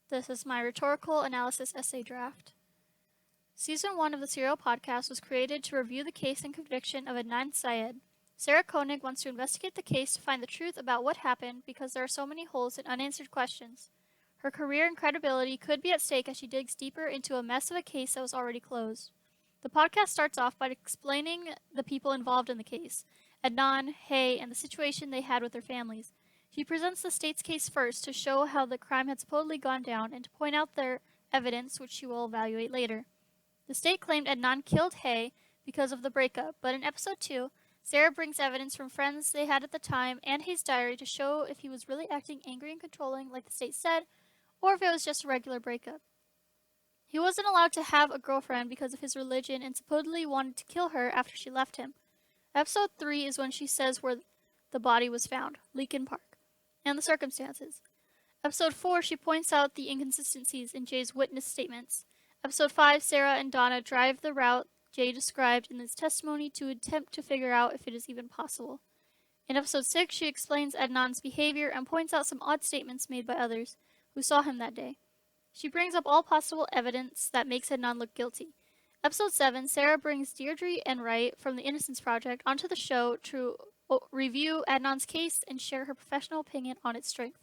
This is my rhetorical analysis essay draft. Season 1 of the Serial podcast was created to review the case and conviction of Adnan Syed. Sarah Koenig wants to investigate the case to find the truth about what happened because there are so many holes and unanswered questions. Her career and credibility could be at stake as she digs deeper into a mess of a case that was already closed. The podcast starts off by explaining the people involved in the case, Adnan, Hay, and the situation they had with their families. She presents the state's case first to show how the crime had supposedly gone down and to point out their evidence, which she will evaluate later. The state claimed Adnan killed Hay because of the breakup, but in episode 2, Sarah brings evidence from friends they had at the time and Hay's diary to show if he was really acting angry and controlling like the state said, or if it was just a regular breakup. He wasn't allowed to have a girlfriend because of his religion and supposedly wanted to kill her after she left him. Episode 3 is when she says where the body was found, Leakin Park, and the circumstances. Episode 4, she points out the inconsistencies in Jay's witness statements. Episode 5, Sarah and Donna drive the route Jay described in his testimony to attempt to figure out if it is even possible. In episode 6, she explains Adnan's behavior and points out some odd statements made by others who saw him that day. She brings up all possible evidence that makes Adnan look guilty. Episode 7, Sarah brings Deirdre and Wright from the Innocence Project onto the show to review Adnan's case and share her professional opinion on its strength.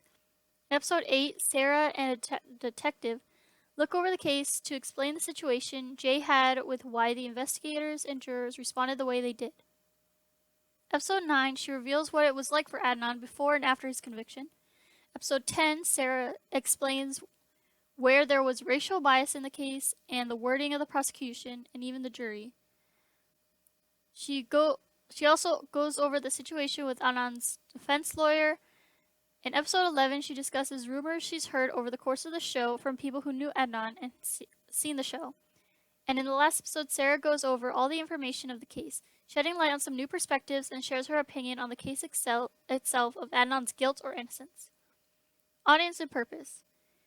In episode 8, Sarah and a detective look over the case to explain the situation Jay had with why the investigators and jurors responded the way they did. Episode 9, she reveals what it was like for Adnan before and after his conviction. Episode 10, Sarah explains where there was racial bias in the case and the wording of the prosecution and even the jury. She also goes over the situation with Adnan's defense lawyer. In episode 11, she discusses rumors she's heard over the course of the show from people who knew Adnan and seen the show. And in the last episode, Sarah goes over all the information of the case, shedding light on some new perspectives and shares her opinion on the case itself of Adnan's guilt or innocence. Audience and purpose.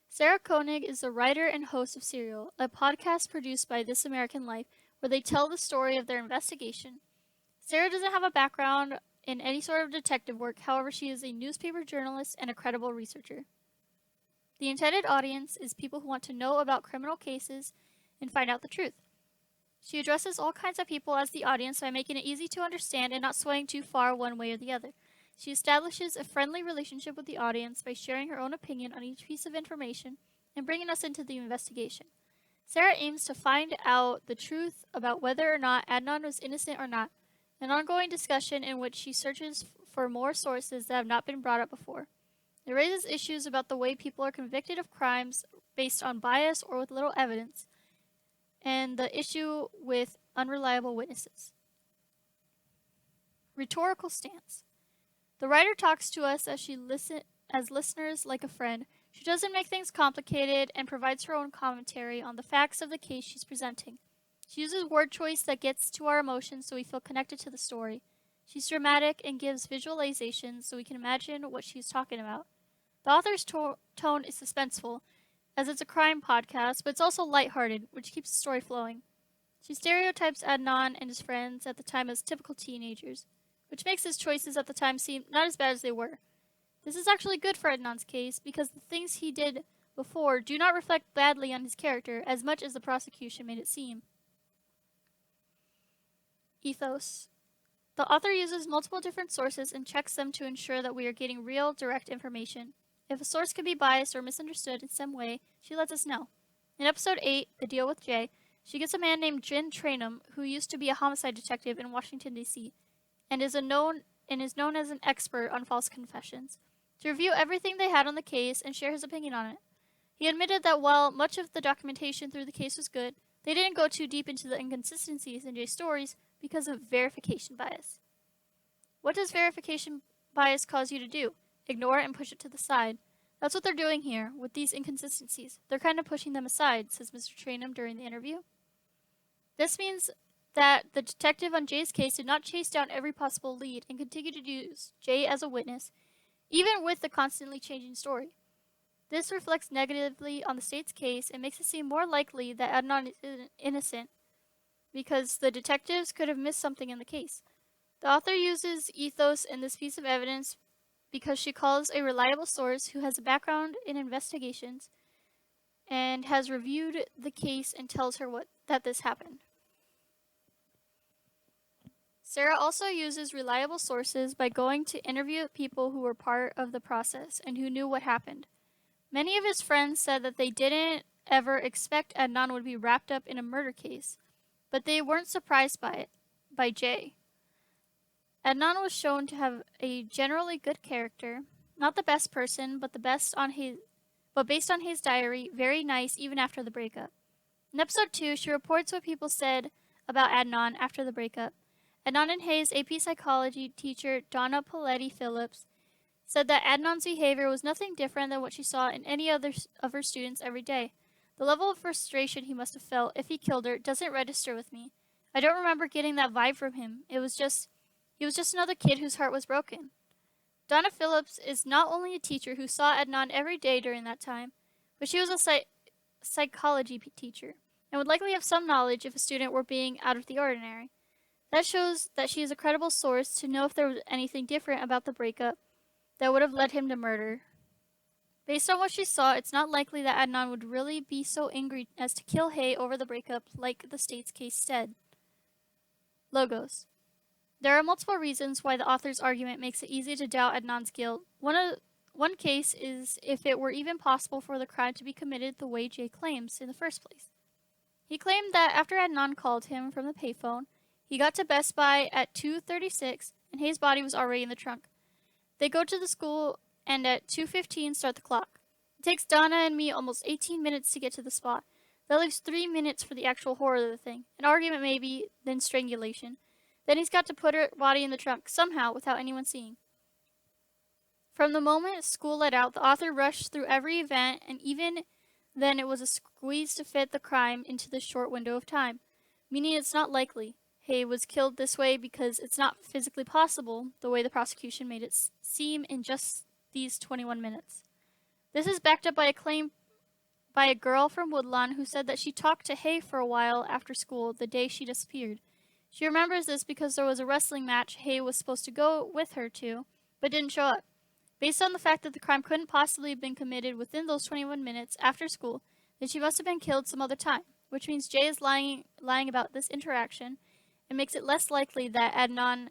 Sarah Koenig is the writer and host of Serial, a podcast produced by This American Life, where they tell the story of their investigation. Sarah doesn't have a background in any sort of detective work, however she is a newspaper journalist and a credible researcher. The intended audience is people who want to know about criminal cases and find out the truth. She addresses all kinds of people as the audience by making it easy to understand and not swaying too far one way or the other. She establishes a friendly relationship with the audience by sharing her own opinion on each piece of information and bringing us into the investigation. Sarah aims to find out the truth about whether or not Adnan was innocent or not, an ongoing discussion in which she searches for more sources that have not been brought up before. It raises issues about the way people are convicted of crimes based on bias or with little evidence, and the issue with unreliable witnesses. Rhetorical stance. The writer talks to us as listeners like a friend. She doesn't make things complicated and provides her own commentary on the facts of the case she's presenting. She uses word choice that gets to our emotions so we feel connected to the story. She's dramatic and gives visualizations so we can imagine what she's talking about. The author's tone is suspenseful, as it's a crime podcast, but it's also lighthearted, which keeps the story flowing. She stereotypes Adnan and his friends at the time as typical teenagers, which makes his choices at the time seem not as bad as they were. This is actually good for Adnan's case because the things he did before do not reflect badly on his character as much as the prosecution made it seem. Ethos. The author uses multiple different sources and checks them to ensure that we are getting real, direct information. If a source can be biased or misunderstood in some way, she lets us know. In episode 8, The Deal with Jay, she gets a man named Jin Trainum, who used to be a homicide detective in Washington, D.C., and is known as an expert on false confessions, to review everything they had on the case and share his opinion on it. He admitted that while much of the documentation through the case was good, they didn't go too deep into the inconsistencies in Jay's stories because of verification bias. What does verification bias cause you to do? Ignore it and push it to the side. That's what they're doing here with these inconsistencies. They're kind of pushing them aside, says Mr. Trainum during the interview. This means that the detective on Jay's case did not chase down every possible lead and continue to use Jay as a witness, even with the constantly changing story. This reflects negatively on the state's case and makes it seem more likely that Adnan is innocent because the detectives could have missed something in the case. The author uses ethos in this piece of evidence because she calls a reliable source who has a background in investigations and has reviewed the case and tells her that this happened. Sarah also uses reliable sources by going to interview people who were part of the process and who knew what happened. Many of his friends said that they didn't ever expect Adnan would be wrapped up in a murder case, but they weren't surprised by Jay. Adnan was shown to have a generally good character, not the best person, but based on his diary, very nice even after the breakup. In episode 2, she reports what people said about Adnan after the breakup. Adnan and Hayes' AP psychology teacher, Donna Paletti Phillips, said that Adnan's behavior was nothing different than what she saw in any other of her students every day. The level of frustration he must have felt if he killed her doesn't register with me. I don't remember getting that vibe from him. He was just another kid whose heart was broken. Donna Phillips is not only a teacher who saw Adnan every day during that time, but she was a psychology teacher and would likely have some knowledge if a student were being out of the ordinary. That shows that she is a credible source to know if there was anything different about the breakup that would have led him to murder. Based on what she saw, it's not likely that Adnan would really be so angry as to kill Hay over the breakup like the state's case said. Logos. There are multiple reasons why the author's argument makes it easy to doubt Adnan's guilt. One case is if it were even possible for the crime to be committed the way Jay claims in the first place. He claimed that after Adnan called him from the payphone, he got to Best Buy at 2:36 and Hayes' body was already in the trunk. They go to the school and at 2:15 start the clock. It takes Donna and me almost 18 minutes to get to the spot. That leaves 3 minutes for the actual horror of the thing. An argument maybe, then strangulation. Then he's got to put her body in the trunk somehow without anyone seeing. From the moment school let out, the author rushed through every event, and even then it was a squeeze to fit the crime into this short window of time, meaning it's not likely Hay was killed this way because it's not physically possible, the way the prosecution made it seem in just these 21 minutes. This is backed up by a claim by a girl from Woodlawn who said that she talked to Hay for a while after school the day she disappeared. She remembers this because there was a wrestling match Hay was supposed to go with her to, but didn't show up. Based on the fact that the crime couldn't possibly have been committed within those 21 minutes after school, then she must have been killed some other time, which means Jay is lying about this interaction and makes it less likely that Adnan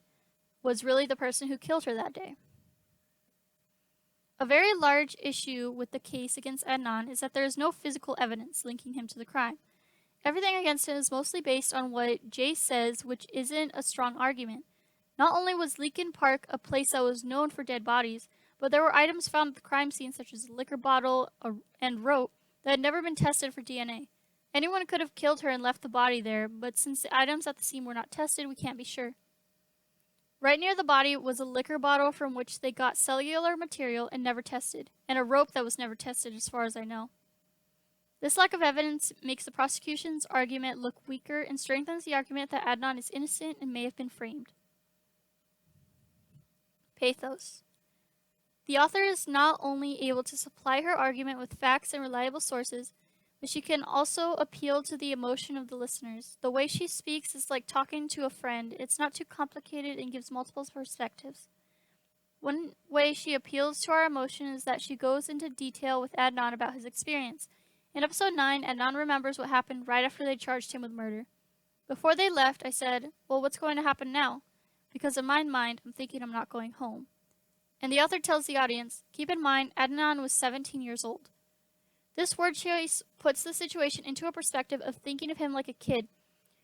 was really the person who killed her that day. A very large issue with the case against Adnan is that there is no physical evidence linking him to the crime. Everything against him is mostly based on what Jay says, which isn't a strong argument. Not only was Leakin Park a place that was known for dead bodies, but there were items found at the crime scene such as a liquor bottle and rope that had never been tested for DNA. Anyone could have killed her and left the body there, but since the items at the scene were not tested, we can't be sure. Right near the body was a liquor bottle from which they got cellular material and never tested, and a rope that was never tested as far as I know. This lack of evidence makes the prosecution's argument look weaker and strengthens the argument that Adnan is innocent and may have been framed. Pathos. The author is not only able to supply her argument with facts and reliable sources, but she can also appeal to the emotion of the listeners. The way she speaks is like talking to a friend. It's not too complicated and gives multiple perspectives. One way she appeals to our emotion is that she goes into detail with Adnan about his experience. In episode 9, Adnan remembers what happened right after they charged him with murder. Before they left, I said, "Well, what's going to happen now?" Because in my mind, I'm thinking I'm not going home. And the author tells the audience, keep in mind, Adnan was 17 years old. This word choice puts the situation into a perspective of thinking of him like a kid.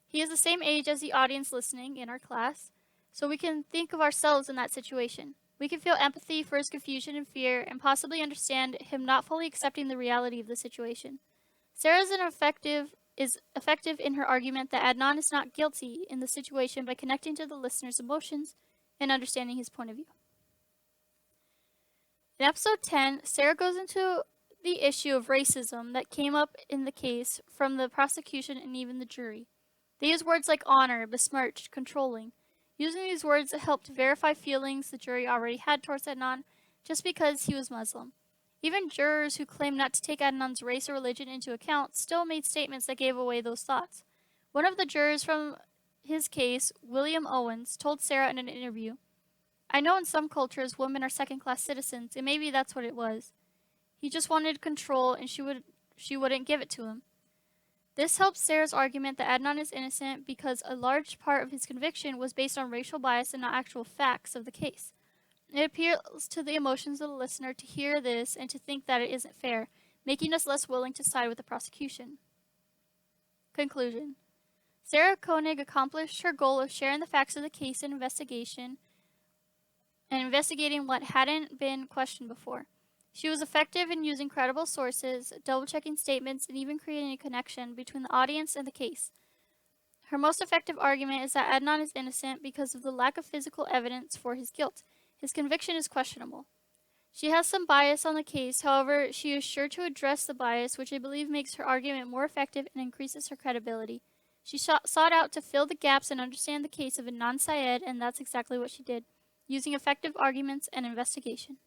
He is the same age as the audience listening in our class, so we can think of ourselves in that situation. We can feel empathy for his confusion and fear and possibly understand him not fully accepting the reality of the situation. Sarah is effective in her argument that Adnan is not guilty in the situation by connecting to the listener's emotions and understanding his point of view. In episode 10, Sarah goes into the issue of racism that came up in the case from the prosecution and even the jury. They use words like honor, besmirched, controlling. Using these words helped verify feelings the jury already had towards Adnan just because he was Muslim. Even jurors who claimed not to take Adnan's race or religion into account still made statements that gave away those thoughts. One of the jurors from his case, William Owens, told Sarah in an interview, "I know in some cultures women are second-class citizens, and maybe that's what it was. He just wanted control, and she would she wouldn't give it to him. This helps Sarah's argument that Adnan is innocent because a large part of his conviction was based on racial bias and not actual facts of the case. It appeals to the emotions of the listener to hear this and to think that it isn't fair, making us less willing to side with the prosecution. Conclusion. Sarah Koenig accomplished her goal of sharing the facts of the case and investigating what hadn't been questioned before. She was effective in using credible sources, double-checking statements, and even creating a connection between the audience and the case. Her most effective argument is that Adnan is innocent because of the lack of physical evidence for his guilt. His conviction is questionable. She has some bias on the case, however, she is sure to address the bias, which I believe makes her argument more effective and increases her credibility. She sought out to fill the gaps and understand the case of Adnan Syed, and that's exactly what she did, using effective arguments and investigation.